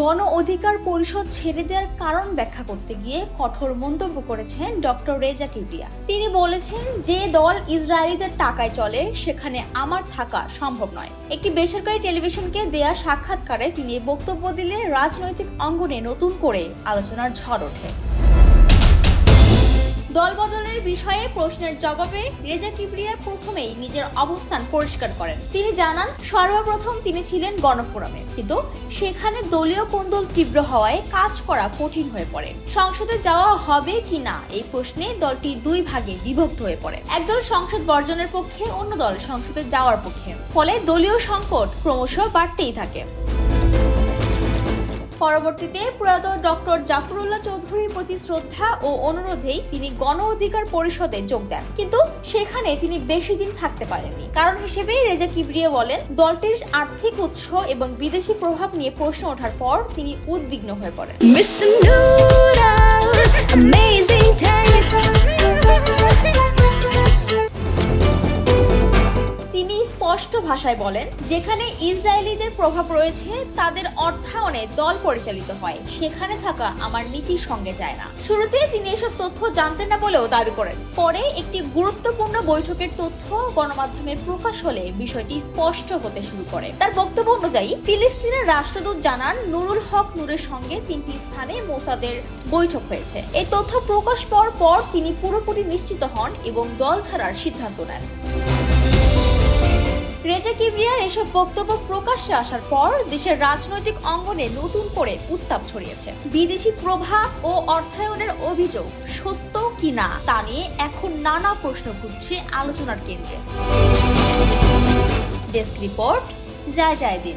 গণ অধিকার পরিষদ ছেড়ে দেওয়ার কারণ ব্যাখ্যা করতে গিয়ে কঠোর মন্তব্য করেছেন ডক্টর রেজা কিবরিয়া। তিনি বলেছেন, যে দল ইসরায়েলিদের টাকায় চলে সেখানে আমার থাকা সম্ভব নয়। একটি বেসরকারি টেলিভিশনকে দেয়া সাক্ষাৎকারে তিনি বক্তব্য দিলে রাজনৈতিক অঙ্গনে নতুন করে আলোচনার ঝড় ওঠে। দল বদলের বিষয়ে প্রশ্নের জবাবে রেজা কিবরিয়া প্রথমেই নিজের অবস্থান পরিষ্কার করেন। তিনি জানান, সর্বপ্রথম তিনি ছিলেন গণফোরামে, কিন্তু সেখানে দলীয় কোন্দল তীব্র হওয়ায় কাজ করা কঠিন হয়ে পড়ে। সংসদে যাওয়া হবে কি না এই প্রশ্নে দলটি দুই ভাগে বিভক্ত হয়ে পড়ে। একদল সংসদ বর্জনের পক্ষে, অন্য দল সংসদে যাওয়ার পক্ষে। ফলে দলীয় সংকট ক্রমশ বাড়তেই থাকে। পরবর্তীতে প্রয়াত ডক্টর জাফরুল্লাহ চৌধুরীর প্রতি শ্রদ্ধা ও অনুরোধেই তিনি গণ অধিকার পরিষদে যোগ দেন, কিন্তু সেখানে তিনি বেশি দিন থাকতে পারেননি। কারণ হিসেবে রেজা কিবরিয়া বলেন, দলটির আর্থিক উৎস এবং বিদেশি প্রভাব নিয়ে প্রশ্ন ওঠার পর তিনি উদ্বিগ্ন হয়ে পড়েন। তিনি স্পষ্ট ভাষায় বলেন, যেখানে ইসরায়েলিদের প্রভাব রয়েছে তাদের অর্থায়নে দল পরিচালিত হয়, সেখানে থাকা আমার নীতির সঙ্গে যায় না। শুরুতে তিনি এসব তথ্য জানতেন না বলেও দাবি করেন। পরে একটি গুরুত্বপূর্ণ বৈঠকের তথ্য গণমাধ্যমে প্রকাশ হলে বিষয়টি স্পষ্ট হতে শুরু করে। তার বক্তব্য অনুযায়ী ফিলিস্তিনের রাষ্ট্রদূত জানান, নুরুল হক নূরের সঙ্গে 3টি স্থানে মোসাদের বৈঠক হয়েছে। এই তথ্য প্রকাশ পাওয়ার পর তিনি পুরোপুরি নিশ্চিত হন এবং দল ছাড়ার সিদ্ধান্ত নেন। রেজা কিবরিয়ার এসব বক্তব্য প্রকাশ্যে আসার পর দেশের রাজনৈতিক অঙ্গনে নতুন করে উত্তাপ ছড়িয়েছে। বিদেশি প্রভাব ও অর্থায়নের অভিযোগ সত্য কিনা তা নিয়ে এখন নানা প্রশ্ন ঘুরছে আলোচনার কেন্দ্রে। ডেস্ক রিপোর্ট, জয় জয় দিন।